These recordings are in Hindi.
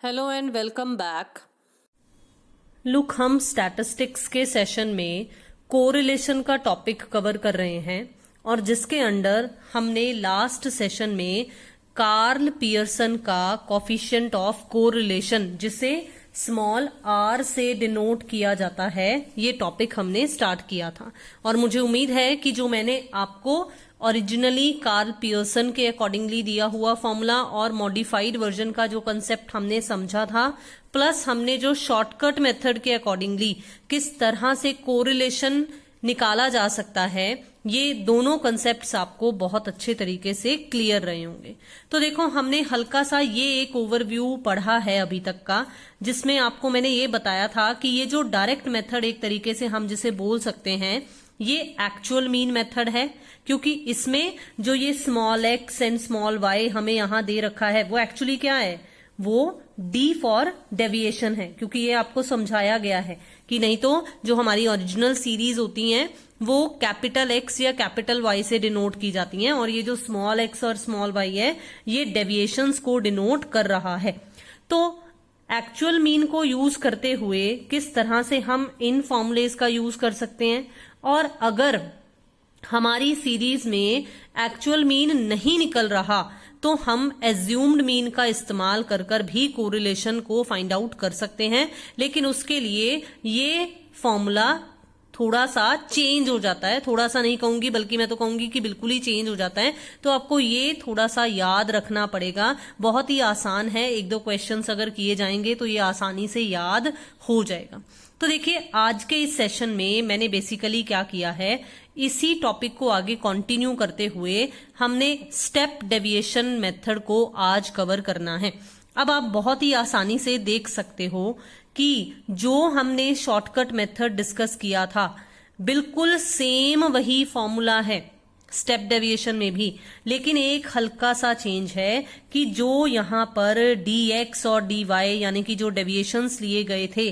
Hello and welcome back. Look, हम स्टैटिस्टिक्स के सेशन में कोरिलेशन का टॉपिक कवर कर रहे हैं और जिसके अंडर हमने लास्ट सेशन में कार्ल पियर्सन का कोफिशिएंट ऑफ कोरिलेशन, जिसे स्मॉल आर से डिनोट किया जाता है, ये टॉपिक हमने स्टार्ट किया था। और मुझे उम्मीद है कि जो मैंने आपको ओरिजिनली कार्ल पियर्सन के अकॉर्डिंगली दिया हुआ फॉर्मूला और मॉडिफाइड वर्जन का जो कंसेप्ट हमने समझा था, प्लस हमने जो शॉर्टकट मेथड के अकॉर्डिंगली किस तरह से कोरिलेशन निकाला जा सकता है, ये दोनों कंसेप्ट्स आपको बहुत अच्छे तरीके से क्लियर रहे होंगे। तो देखो, हमने हल्का सा ये एक ओवरव्यू पढ़ा है अभी तक का, जिसमें आपको मैंने ये बताया था कि ये जो डायरेक्ट मेथड एक तरीके से हम जिसे बोल सकते हैं, ये एक्चुअल मीन मेथड है, क्योंकि इसमें जो ये small x and small y हमें यहां दे रखा है वो एक्चुअली क्या है, वो डी फॉर डेविएशन है, क्योंकि ये आपको समझाया गया है कि नहीं तो जो हमारी ओरिजिनल सीरीज होती हैं वो कैपिटल एक्स या कैपिटल वाई से डिनोट की जाती हैं, और ये जो स्मॉल एक्स और स्मॉल वाई है ये डेविएशंस को डिनोट कर रहा है। तो एक्चुअल मीन को यूज करते हुए किस तरह से हम इन फॉर्मुलेज का यूज कर सकते हैं, और अगर हमारी सीरीज में एक्चुअल मीन नहीं निकल रहा तो हम एज्यूम्ड मीन का इस्तेमाल कर कर भी कोरिलेशन को फाइंड आउट कर सकते हैं। लेकिन उसके लिए ये फॉर्मूला थोड़ा सा चेंज हो जाता है, थोड़ा सा नहीं कहूंगी बल्कि मैं तो कहूंगी कि बिल्कुल ही चेंज हो जाता है। तो आपको ये थोड़ा सा याद रखना पड़ेगा। बहुत ही आसान है, एक दो क्वेश्चंस अगर किए जाएंगे तो ये आसानी से याद हो जाएगा। तो देखिए, आज के इस सेशन में मैंने बेसिकली क्या किया है, इसी टॉपिक को आगे कंटिन्यू करते हुए हमने स्टेप डेविएशन मेथड को आज कवर करना है। अब आप बहुत ही आसानी से देख सकते हो कि जो हमने शॉर्टकट मेथड डिस्कस किया था, बिल्कुल सेम वही फॉर्मूला है स्टेप डेविएशन में भी, लेकिन एक हल्का सा चेंज है कि जो यहां पर dx और dy यानी कि जो डेविएशंस लिए गए थे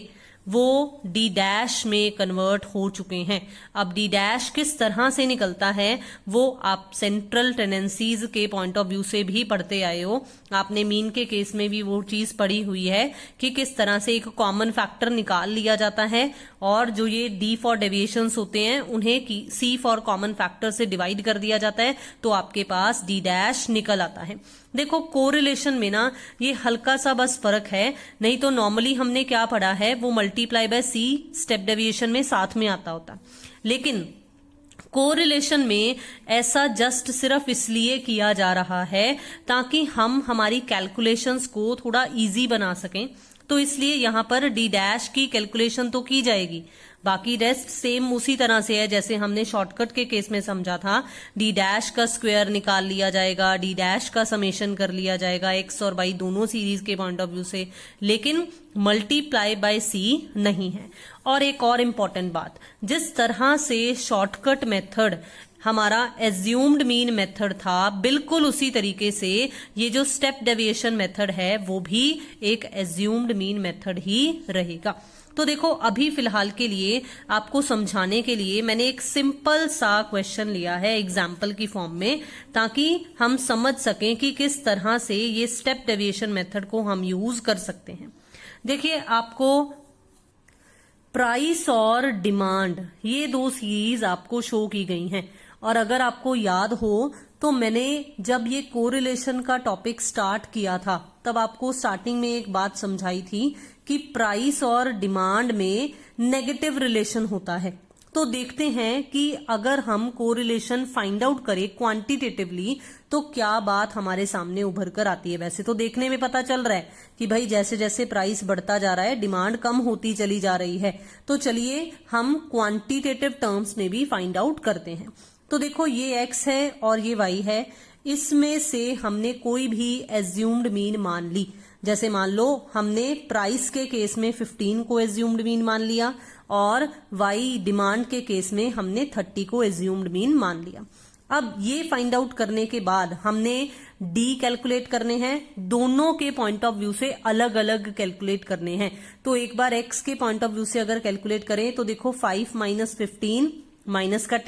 वो डी डैश में कन्वर्ट हो चुके हैं। अब डी डैश किस तरह से निकलता है वो आप सेंट्रल टेंडेंसीज के पॉइंट ऑफ व्यू से भी पढ़ते आए हो। आपने मीन के केस में भी वो चीज पढ़ी हुई है कि किस तरह से एक कॉमन फैक्टर निकाल लिया जाता है और जो ये डी फॉर डेविएशंस होते हैं उन्हें सी फॉर कॉमन फैक्टर से डिवाइड कर दिया जाता है, तो आपके पास डी डैश निकल आता है। देखो, कोरिलेशन में ना ये हल्का सा बस फर्क है, नहीं तो नॉर्मली हमने क्या पढ़ा है वो multiply by c step deviation में साथ में आता होता, लेकिन कोरिलेशन में ऐसा जस्ट सिर्फ इसलिए किया जा रहा है ताकि हम हमारी कैलकुलेशंस को थोड़ा इजी बना सकें। तो इसलिए यहां पर डी डैश की कैलकुलेशन तो की जाएगी, बाकी रेस्ट सेम उसी तरह से है जैसे हमने शॉर्टकट के केस में समझा था। डी डैश का स्क्वायर निकाल लिया जाएगा, डी डैश का समेशन कर लिया जाएगा एक्स और वाई दोनों सीरीज के पॉइंट ऑफ व्यू से, लेकिन मल्टीप्लाई बाय सी नहीं है। और एक और इम्पॉर्टेंट बात, जिस तरह से शॉर्टकट मेथड हमारा एज्यूम्ड मीन मेथड था, बिल्कुल उसी तरीके से ये जो स्टेप डेविएशन मेथड है वो भी एक एज्यूम्ड मीन मेथड ही रहेगा। तो देखो, अभी फिलहाल के लिए आपको समझाने के लिए मैंने एक सिंपल सा क्वेश्चन लिया है एग्जाम्पल की फॉर्म में, ताकि हम समझ सकें कि किस तरह से ये स्टेप डेविएशन मेथड को हम यूज कर सकते हैं। देखिए, आपको प्राइस और डिमांड ये दो सीरीज आपको शो की गई हैं, और अगर आपको याद हो तो मैंने जब ये कोरिलेशन का टॉपिक स्टार्ट किया था तब आपको स्टार्टिंग में एक बात समझाई थी कि प्राइस और डिमांड में नेगेटिव रिलेशन होता है। तो देखते हैं कि अगर हम कोरिलेशन फाइंड आउट करें क्वांटिटेटिवली तो क्या बात हमारे सामने उभर कर आती है। वैसे तो देखने में पता चल रहा है कि भाई जैसे जैसे प्राइस बढ़ता जा रहा है डिमांड कम होती चली जा रही है। तो चलिए हम क्वांटिटेटिव टर्म्स में भी फाइंड आउट करते हैं। तो देखो, ये x है और ये y है, इसमें से हमने कोई भी एज्यूम्ड मीन मान ली। जैसे मान लो हमने प्राइस के केस में 15 को एज्यूम्ड मीन मान लिया और y डिमांड के केस में हमने 30 को एज्यूम्ड मीन मान लिया। अब ये फाइंड आउट करने के बाद हमने d कैलकुलेट करने हैं, दोनों के पॉइंट ऑफ व्यू से अलग अलग कैलकुलेट करने हैं। तो एक बार x के पॉइंट ऑफ व्यू से अगर कैलकुलेट करें तो देखो 5 माइनस 15 माइनस का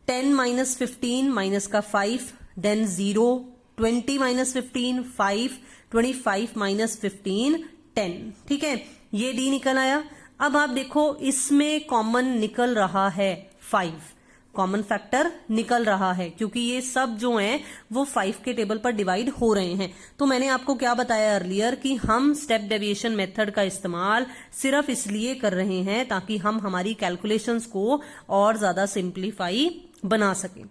10 माइनस 15 माइनस का 5, देन 0, 20 माइनस 15 5, 25 माइनस 15 10। ठीक है, ये डी निकल आया। अब आप देखो इसमें कॉमन निकल रहा है 5, कॉमन फैक्टर निकल रहा है क्योंकि ये सब जो हैं वो 5 के टेबल पर डिवाइड हो रहे हैं। तो मैंने आपको क्या बताया अर्लियर कि हम स्टेप डेविएशन मेथड का इस्तेमाल सिर्फ इसलिए कर रहे हैं ताकि हम हमारी कैलकुलेशंस को और ज्यादा सिंप्लीफाई बना सकें।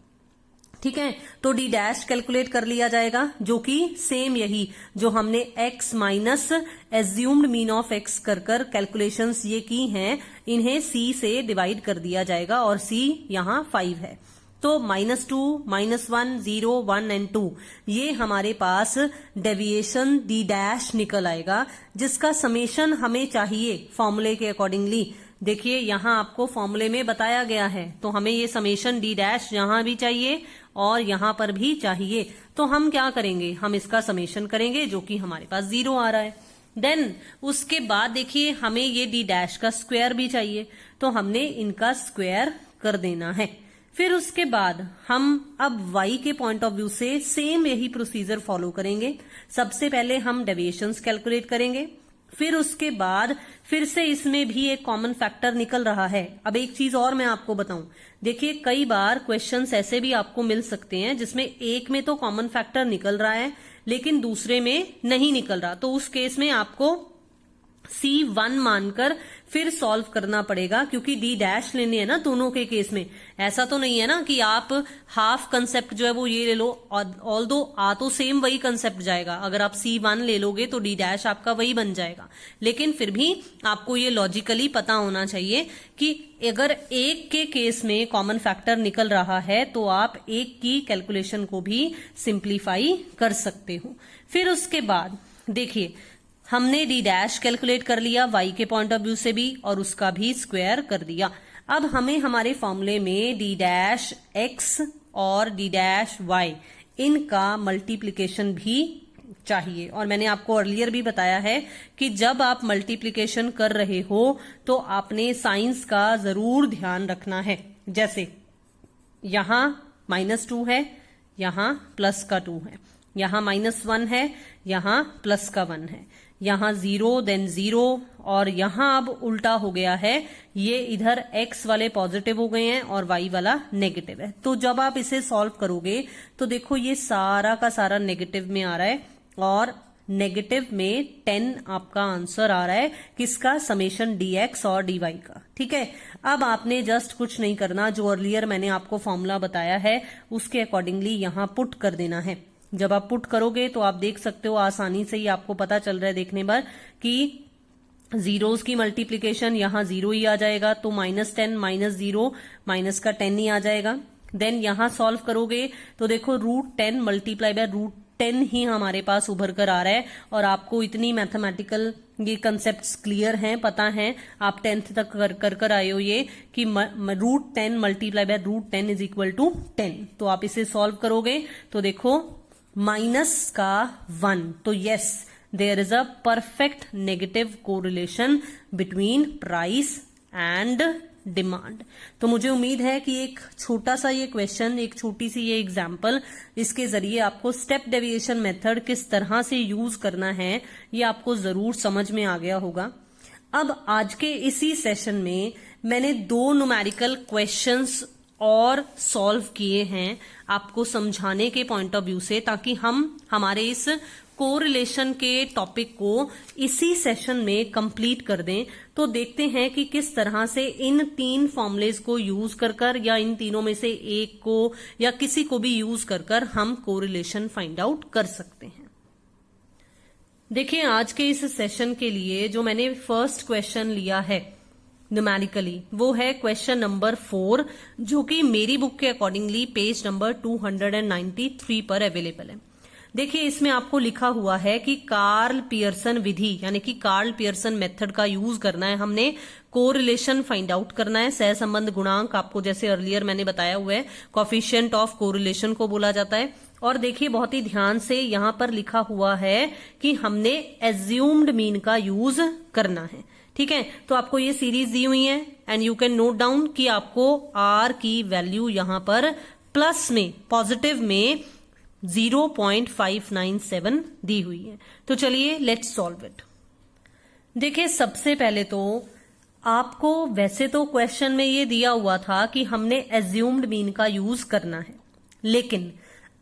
ठीक है, तो डी डैश कैलकुलेट कर लिया जाएगा जो कि सेम यही जो हमने x minus assumed mean of x कर कैलकुलेशंस ये की हैं, इन्हें c से डिवाइड कर दिया जाएगा और c यहां 5 है। तो -2, -1, 0, 1 एंड 2 ये हमारे पास डेविएशन डी डैश निकल आएगा जिसका समेशन हमें चाहिए फॉर्मूले के अकॉर्डिंगली। देखिए यहां आपको फॉर्मूले में बताया गया है तो हमें ये समेशन डी डैश यहां भी चाहिए और यहां पर भी चाहिए। तो हम क्या करेंगे, हम इसका समेशन करेंगे जो कि हमारे पास 0 आ रहा है। देन उसके बाद देखिए हमें ये डी डैश का स्क्वायर भी चाहिए तो हमने इनका स्क्वायर कर देना है। फिर उसके बाद हम अब y के पॉइंट ऑफ व्यू से सेम यही प्रोसीजर फॉलो करेंगे। सबसे पहले हम डेविएशंस कैलकुलेट करेंगे, फिर उसके बाद फिर से इसमें भी एक कॉमन फैक्टर निकल रहा है। अब एक चीज और मैं आपको बताऊं, देखिए कई बार क्वेश्चंस ऐसे भी आपको मिल सकते हैं जिसमें एक में तो कॉमन फैक्टर निकल रहा है लेकिन दूसरे में नहीं निकल रहा, तो उस केस में आपको C1 मानकर फिर सॉल्व करना पड़ेगा क्योंकि डी डैश लेने है ना दोनों के केस में। ऐसा तो नहीं है ना कि आप हाफ कंसेप्ट जो है वो ये ले लो, ऑल्दो आ तो सेम वही कंसेप्ट जाएगा। अगर आप C1 ले लोगे तो डी डैश आपका वही बन जाएगा, लेकिन फिर भी आपको ये लॉजिकली पता होना चाहिए कि अगर एक के केस में कॉमन फैक्टर निकल रहा है तो आप एक की कैलकुलेशन को भी सिंप्लीफाई कर सकते हो। फिर उसके बाद देखिए हमने डी डैश कैलकुलेट कर लिया y के पॉइंट ऑफ व्यू से भी और उसका भी स्क्वायर कर दिया। अब हमें हमारे फॉर्मूले में डी डैश x और डी डैश y इनका मल्टीप्लिकेशन भी चाहिए। और मैंने आपको अर्लियर भी बताया है कि जब आप मल्टीप्लिकेशन कर रहे हो तो आपने साइंस का जरूर ध्यान रखना है। जैसे यहां -2 है, यहां प्लस का 2 है, यहां -1 है, यहां प्लस का 1 है, यहां 0 देन 0 और यहां अब उल्टा हो गया है, ये इधर x वाले पॉजिटिव हो गए हैं और y वाला नेगेटिव है। तो जब आप इसे सॉल्व करोगे तो देखो ये सारा का सारा नेगेटिव में आ रहा है और नेगेटिव में 10 आपका आंसर आ रहा है किसका, समेशन dx और dy का। ठीक है, अब आपने जस्ट कुछ नहीं करना, जो अर्लियर मैंने आपको फॉर्मूला बताया है उसके अकॉर्डिंगली यहां पुट कर देना है। जब आप पुट करोगे तो आप देख सकते हो आसानी से ही आपको पता चल रहा है देखने पर कि जीरोस की मल्टीप्लीकेशन यहां 0 ही आ जाएगा, तो -10 -0 माइनस का 10 ही आ जाएगा। देन यहां सॉल्व करोगे तो देखो √10 मल्टीप्लाई बाय √10 ही हमारे पास उभर कर आ रहा है और आपको इतनी मैथमेटिकल ये कंसेप्ट्स क्लियर हैं, पता है, आप 10th तक कर आए हो ये कि √10 multiply by √10 is equal to 10। तो आप इसे सॉल्व करोगे तो देखो माइनस का 1, तो yes there is a perfect negative correlation between price and demand. तो मुझे उम्मीद है कि एक छोटा सा ये क्वेश्चन, एक छोटी सी ये एग्जाम्पल, इसके जरिए आपको स्टेप डेविएशन मेथड किस तरह से यूज करना है ये आपको जरूर समझ में आ गया होगा। अब आज के इसी सेशन में मैंने 2 न्यूमेरिकल क्वेश्चंस और सॉल्व किए हैं आपको समझाने के पॉइंट ऑफ व्यू से, ताकि हम हमारे इस कोरिलेशन के टॉपिक को इसी सेशन में कंप्लीट कर दें। तो देखते हैं कि किस तरह से इन 3 फॉर्मुलेज को यूज कर या इन तीनों में से एक को या किसी को भी यूज कर हम कोरिलेशन फाइंड आउट कर सकते हैं। देखिए आज के इस सेशन के लिए जो मैंने फर्स्ट क्वेश्चन लिया है न्यूमेरिकली वो है क्वेश्चन नंबर 4, जो कि मेरी बुक के अकॉर्डिंगली पेज नंबर 293 पर अवेलेबल है। देखिए इसमें आपको लिखा हुआ है कि कार्ल पियर्सन विधि यानी कि कार्ल पियर्सन मेथड का यूज करना है, हमने कोरिलेशन फाइंड आउट करना है। सहसंबंध गुणांक आपको जैसे अर्लियर मैंने बताया हुआ है कोफिशिएंट ऑफ कोरिलेशन को बोला जाता है। और देखिए बहुत ही ध्यान से यहां पर लिखा हुआ है कि हमने एज्यूम्ड मीन का यूज करना है। ठीक है, तो आपको ये सीरीज दी हुई है and you can note down कि आपको आर की वैल्यू यहां पर प्लस में पॉजिटिव में 0.597 दी हुई है। तो चलिए लेट्स सॉल्व इट। देखिए सबसे पहले तो आपको वैसे तो क्वेश्चन में ये दिया हुआ था कि हमने एज्यूम्ड मीन का यूज करना है, लेकिन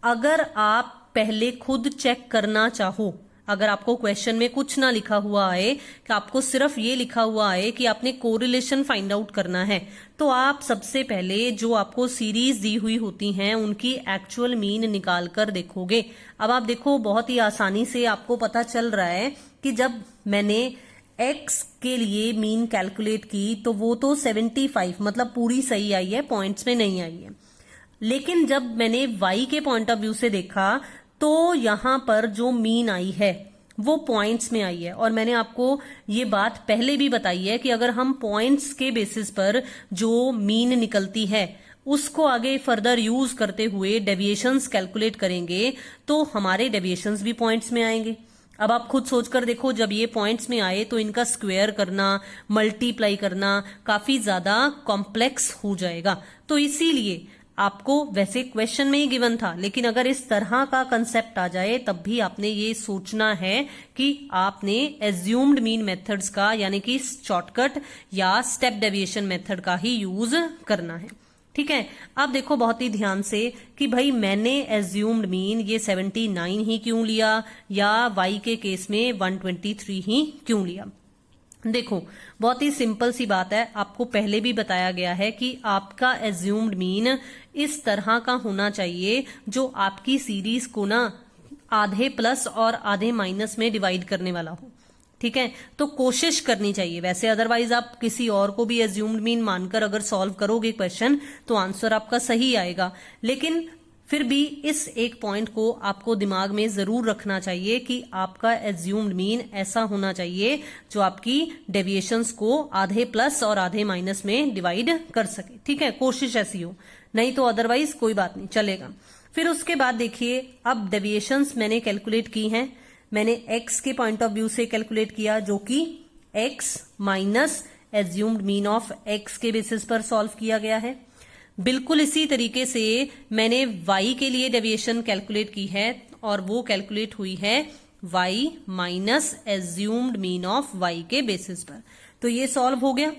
अगर आप पहले खुद चेक करना चाहो, अगर आपको क्वेश्चन में कुछ ना लिखा हुआ आए कि आपको सिर्फ ये लिखा हुआ आए कि आपने कोरिलेशन फाइंड आउट करना है, तो आप सबसे पहले जो आपको सीरीज दी हुई होती हैं उनकी एक्चुअल मीन निकाल कर देखोगे। अब आप देखो बहुत ही आसानी से आपको पता चल रहा है कि जब मैंने x के लिए मीन कैलकुलेट की तो वो तो 75 मतलब पूरी सही आई है, पॉइंट्स में नहीं आई है। लेकिन जब मैंने y के पॉइंट ऑफ व्यू से देखा तो यहां पर जो मीन आई है वो पॉइंट्स में आई है। और मैंने आपको ये बात पहले भी बताई है कि अगर हम पॉइंट्स के बेसिस पर जो मीन निकलती है उसको आगे फर्दर यूज करते हुए डेविएशंस कैलकुलेट करेंगे तो हमारे डेविएशंस भी पॉइंट्स में आएंगे। अब आप खुद सोचकर देखो, जब ये पॉइंट्स में आए तो इनका स्क्वायर करना, मल्टीप्लाई करना काफी ज्यादा कॉम्प्लेक्स हो जाएगा। तो इसीलिए आपको वैसे क्वेश्चन में ही गिवन था, लेकिन अगर इस तरह का कंसेप्ट आ जाए तब भी आपने ये सोचना है कि आपने एज्यूम्ड मीन मेथड्स का यानी कि शॉर्टकट या स्टेप डेविएशन मेथड का ही यूज करना है। ठीक है, अब देखो बहुत ही ध्यान से कि भाई मैंने एज्यूम्ड मीन ये 79 ही क्यों लिया या y के केस में 123 ही क्यों लिया। देखो बहुत ही सिंपल सी बात है, आपको पहले भी बताया गया है कि आपका एज्यूम्ड मीन इस तरह का होना चाहिए जो आपकी सीरीज को ना आधे प्लस और आधे माइनस में डिवाइड करने वाला हो। ठीक है, तो कोशिश करनी चाहिए। वैसे अदरवाइज आप किसी और को भी एज्यूम्ड मीन मानकर अगर सॉल्व करोगे क्वेश्चन तो आंसर आपका सही आएगा, लेकिन फिर भी इस एक पॉइंट को आपको दिमाग में जरूर रखना चाहिए कि आपका एज्यूम्ड मीन ऐसा होना चाहिए जो आपकी डेविएशंस को आधे प्लस और आधे माइनस में डिवाइड कर सके। ठीक है, कोशिश ऐसी हो, नहीं तो अदरवाइज कोई बात नहीं चलेगा। फिर उसके बाद देखिए, अब डेविएशंस मैंने कैलकुलेट की हैं, मैंने x के पॉइंट ऑफ व्यू से कैलकुलेट किया जो कि x minus assumed mean of x के बेसिस पर सॉल्व किया गया है। बिल्कुल इसी तरीके से मैंने y के लिए डेविएशन कैलकुलेट की है और वो कैलकुलेट हुई है y minus assumed mean of y के बेसिस पर। तो ये सॉल्व हो गया।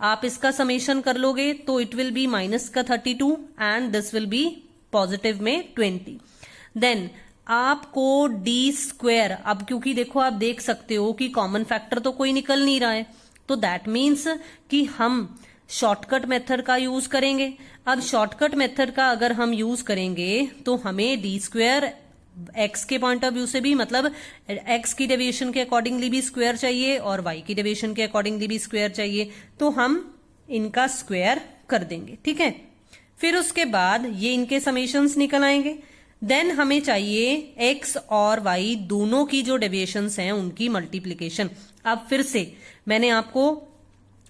आप इसका समेशन कर लोगे तो इट विल बी माइनस का 32 and this will be positive में 20। देन आपको डी स्क्वायर, अब क्योंकि देखो आप देख सकते हो कि कॉमन फैक्टर तो कोई निकल नहीं रहा है, तो दैट मीन्स कि हम शॉर्टकट मेथड का यूज करेंगे। अब शॉर्टकट मेथड का अगर हम यूज करेंगे तो हमें डी स्क्वायर एक्स के पॉइंट ऑफ व्यू से भी, मतलब एक्स की डेविएशन के अकॉर्डिंगली भी स्क्वायर चाहिए और वाई की डेविएशन के अकॉर्डिंगली भी स्क्वायर चाहिए, तो हम इनका स्क्वायर कर देंगे। ठीक है, फिर उसके बाद ये इनके समेशंस निकल आएंगे। देन हमें चाहिए x और y दोनों की जो डेविएशंस हैं उनकी मल्टीप्लीकेशन। अब फिर से मैंने आपको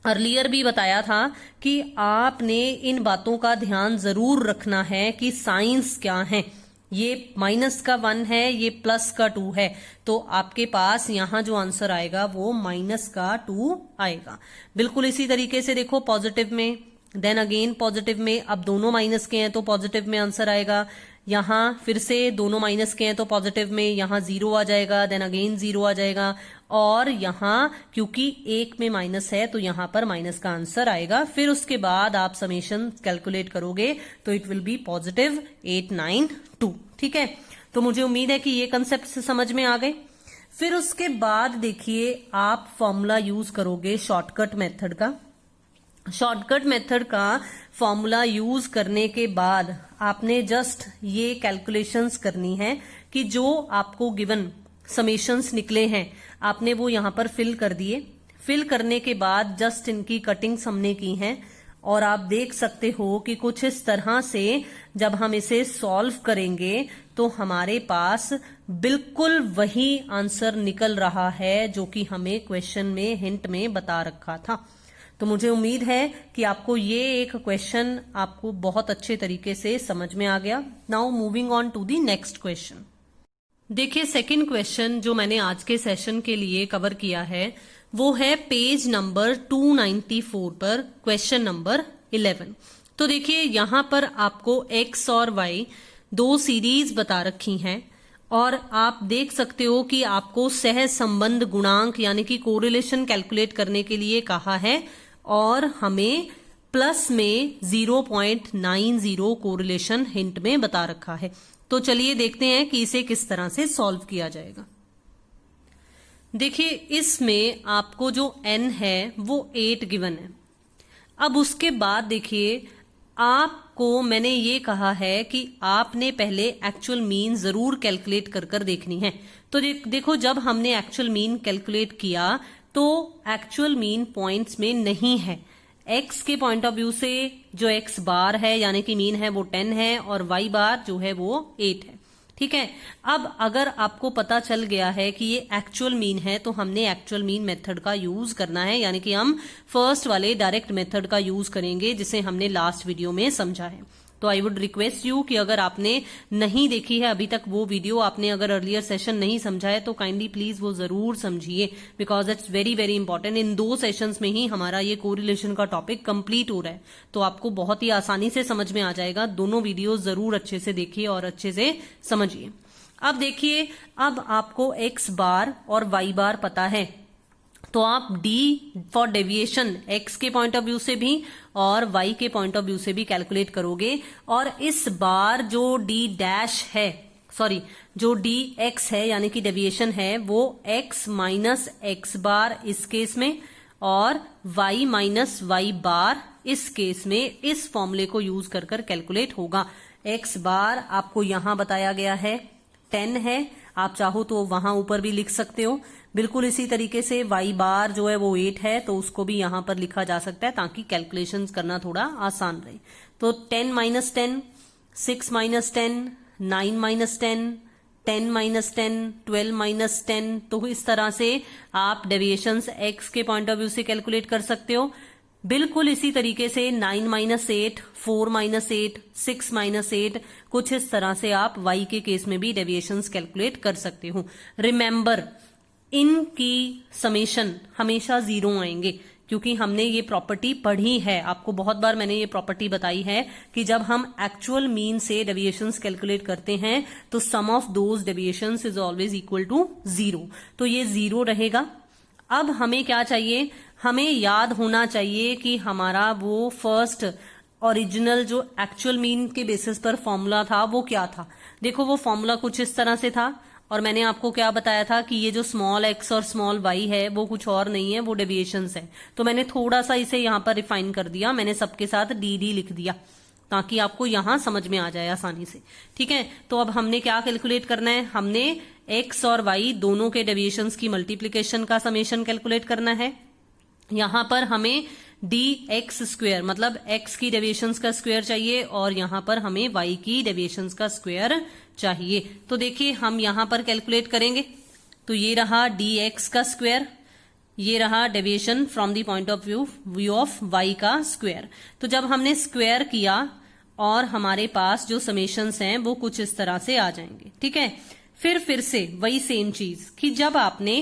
अर्लियर भी बताया था कि आपने इन बातों का ध्यान जरूर रखना है कि साइंस क्या है। ये माइनस का 1 है, ये प्लस का 2 है, तो आपके पास यहां जो आंसर आएगा वो माइनस का 2 आएगा। बिल्कुल इसी तरीके से देखो पॉजिटिव में, देन अगेन पॉजिटिव में, अब दोनों माइनस के हैं तो पॉजिटिव में आंसर आएगा। यहां फिर से दोनों माइनस के हैं तो पॉजिटिव में यहां 0 आ जाएगा, देन अगेन 0 आ जाएगा, और यहां क्योंकि एक में माइनस है तो यहां पर माइनस का आंसर आएगा। फिर उसके बाद आप समेशन कैलकुलेट करोगे तो इट विल बी पॉजिटिव 892। ठीक है, तो मुझे उम्मीद है कि ये कंसेप्ट से समझ में आ गए। फिर उसके बाद देखिए आप फॉर्मूला यूज करोगे शॉर्टकट मेथड का। शॉर्टकट मेथड का फॉर्मूला यूज करने के बाद आपने जस्ट ये कैलकुलेशंस करनी है कि जो आपको गिवन समेशंस निकले हैं आपने वो यहां पर फिल कर दिए। फिल करने के बाद जस्ट इनकी कटिंग्स हमने की हैं और आप देख सकते हो कि कुछ इस तरह से जब हम इसे सॉल्व करेंगे तो हमारे पास बिल्कुल वही आंसर निकल रहा है जो कि हमें क्वेश्चन में हिंट में बता रखा था। तो मुझे उम्मीद है कि आपको ये एक क्वेश्चन आपको बहुत अच्छे तरीके से समझ में आ गया। Now moving on to the next question. देखिए सेकंड क्वेश्चन जो मैंने आज के सेशन के लिए कवर किया है वो है पेज नंबर 294 पर क्वेश्चन नंबर 11। तो देखिए यहां पर आपको x और y दो सीरीज बता रखी हैं और आप देख सकते हो कि आपको सह संबंध गुणांक यानी कि कोरिलेशन कैलकुलेट करने के लिए कहा है और हमें प्लस में 0.90 कोरिलेशन हिंट में बता रखा है। तो चलिए देखते हैं कि इसे किस तरह से सॉल्व किया जाएगा। देखिए इसमें आपको जो n है वो 8 गिवन है। अब उसके बाद देखिए आपको मैंने ये कहा है कि आपने पहले एक्चुअल मीन जरूर कैलकुलेट कर कर देखनी है। तो देखो जब हमने एक्चुअल मीन कैलकुलेट किया तो एक्चुअल मीन पॉइंट्स में नहीं है। x के पॉइंट ऑफ व्यू से जो x बार है यानी कि मीन है वो 10 है और y बार जो है वो 8 है। ठीक है, अब अगर आपको पता चल गया है कि ये एक्चुअल मीन है तो हमने एक्चुअल मीन मेथड का यूज करना है, यानी कि हम फर्स्ट वाले डायरेक्ट मेथड का यूज करेंगे जिसे हमने लास्ट वीडियो में समझा है। तो आई वुड रिक्वेस्ट यू कि अगर आपने नहीं देखी है अभी तक वो वीडियो, आपने अगर अर्लियर सेशन नहीं समझा है तो काइंडली प्लीज वो जरूर समझिए, because it's very very important. In 2 sessions में ही हमारा ये कोरिलेशन का टॉपिक कंप्लीट हो रहा है, तो आपको बहुत ही आसानी से समझ में आ जाएगा। दोनों वीडियो जरूर अच्छे से देखिए और अच्छे से समझिए। अब देखिए, अब आपको x बार और y बार पता है तो आप d फॉर डेविएशन x के पॉइंट ऑफ व्यू से भी और y के पॉइंट ऑफ व्यू से भी कैलकुलेट करोगे और इस बार जो d डैश है, सॉरी जो dx है यानी कि डेविएशन है वो x माइनस x बार इस केस में और y माइनस y बार इस केस में इस फॉर्मूले को यूज कर कर कैलकुलेट होगा। x बार आपको यहां बताया गया है 10 है, आप चाहो तो वहां ऊपर भी लिख सकते हो। बिल्कुल इसी तरीके से y बार जो है वो 8 है तो उसको भी यहां पर लिखा जा सकता है ताकि कैलकुलेशंस करना थोड़ा आसान रहे। तो 10 minus 10, 6 minus 10, 9 minus 10, 10 minus 10, 12 minus 10। तो इस तरह से आप डेविएशंस x के पॉइंट ऑफ व्यू से कैलकुलेट कर सकते हो। बिल्कुल इसी तरीके से 9 माइनस 8, 4 माइनस 8, 6 माइनस 8, कुछ इस तरह से आप y के केस में भी डेविएशंस कैलकुलेट कर सकते हो। रिमेंबर, इनकी समेशन हमेशा 0 आएंगे क्योंकि हमने ये प्रॉपर्टी पढ़ी है। आपको बहुत बार मैंने ये प्रॉपर्टी बताई है कि जब हम एक्चुअल मीन से डेविएशंस कैलकुलेट करते हैं तो sum of those deviations is always equal to 0। तो ये 0 रहेगा। अब हमें क्या चाहिए, हमें याद होना चाहिए कि हमारा वो फर्स्ट ओरिजिनल जो एक्चुअल मीन के बेसिस पर फॉर्मूला था वो क्या था। देखो वो फॉर्मूला कुछ इस तरह से था और मैंने आपको क्या बताया था कि ये जो स्मॉल x और स्मॉल y है वो कुछ और नहीं है, वो डेविएशंस है। तो मैंने थोड़ा सा इसे यहाँ पर रिफाइन कर दिया, मैंने सबके साथ dd लिख दिया ताकि आपको यहां समझ में आ जाए आसानी से। ठीक है, तो अब हमने क्या कैलकुलेट करना है, हमने x और y दोनों के डेविएशंस की मल्टीप्लीकेशन का समेशन कैलकुलेट करना है। यहां पर हमें dx स्क्वायर मतलब x की डेविएशंस का स्क्वायर चाहिए और यहां पर हमें y की डेविएशंस का स्क्वायर चाहिए। तो देखिए हम यहां पर कैलकुलेट करेंगे तो ये रहा dx का स्क्वायर, ये रहा deviation from the point of view of y का स्क्वायर। तो जब हमने स्क्वायर किया और हमारे पास जो समेशंस हैं वो कुछ इस तरह से आ जाएंगे। ठीक है, फिर से वही सेम चीज कि जब आपने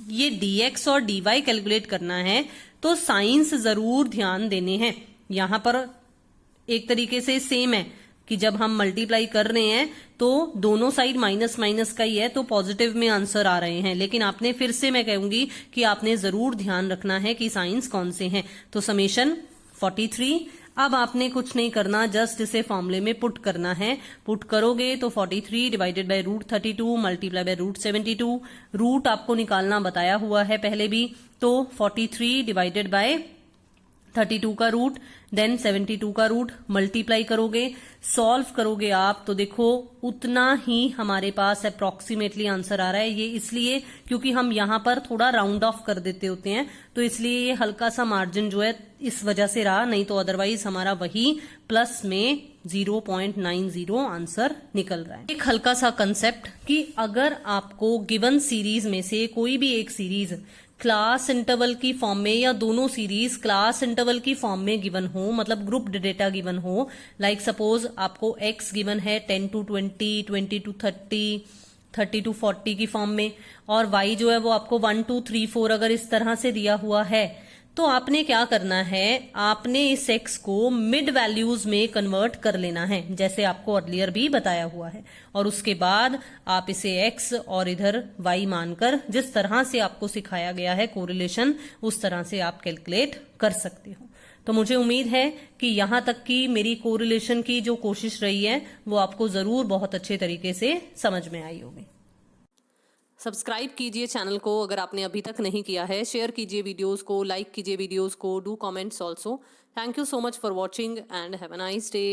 ये dx और dy कैलकुलेट करना है तो साइंस जरूर ध्यान देने हैं। यहां पर एक तरीके से सेम है कि जब हम मल्टीप्लाई कर रहे हैं तो दोनों साइड माइनस माइनस का ही है तो पॉजिटिव में आंसर आ रहे हैं, लेकिन आपने फिर से मैं कहूंगी कि आपने जरूर ध्यान रखना है कि साइंस कौन से हैं। तो समेशन 43। अब आपने कुछ नहीं करना, जस्ट इसे फॉर्मूले में पुट करना है। पुट करोगे तो 43 divided by root 32 multiply by root 72। Root आपको निकालना बताया हुआ है पहले भी, तो 43 डिवाइडेड बाय 32 का रूट देन 72 का रूट मल्टीप्लाई करोगे, सॉल्व करोगे आप तो देखो उतना ही हमारे पास अप्रोक्सीमेटली आंसर आ रहा है। ये इसलिए क्योंकि हम यहाँ पर थोड़ा राउंड ऑफ कर देते होते हैं तो इसलिए ये हल्का सा मार्जिन जो है इस वजह से रहा, नहीं तो अदरवाइज हमारा वही प्लस में 0.90 आंसर निकल रहा है। एक हल्का सा कंसेप्ट कि अगर आपको गिवन सीरीज में से कोई भी एक सीरीज क्लास इंटरवल की फॉर्म में या दोनों सीरीज क्लास इंटरवल की फॉर्म में गिवन हो, मतलब ग्रुप्ड डेटा गिवन हो, लाइक सपोज आपको x गिवन है 10 to 20, 20 to 30, 30 to 40 की फॉर्म में और y जो है वो आपको 1 2 3 4 अगर इस तरह से दिया हुआ है तो आपने क्या करना है, आपने इस x को मिड वैल्यूज में कन्वर्ट कर लेना है, जैसे आपको अर्लियर भी बताया हुआ है, और उसके बाद आप इसे x और इधर y मानकर, जिस तरह से आपको सिखाया गया है कोरिलेशन, उस तरह से आप कैलकुलेट कर सकते हो। तो मुझे उम्मीद है कि यहां तक की मेरी कोरिलेशन की जो कोशिश रही है वो आपको जरूर बहुत अच्छे तरीके से समझ में आई होगी। सब्सक्राइब कीजिए चैनल को अगर आपने अभी तक नहीं किया है, शेयर कीजिए वीडियोस को, लाइक कीजिए वीडियोस को, do comments also. Thank you so much for watching and have a nice day.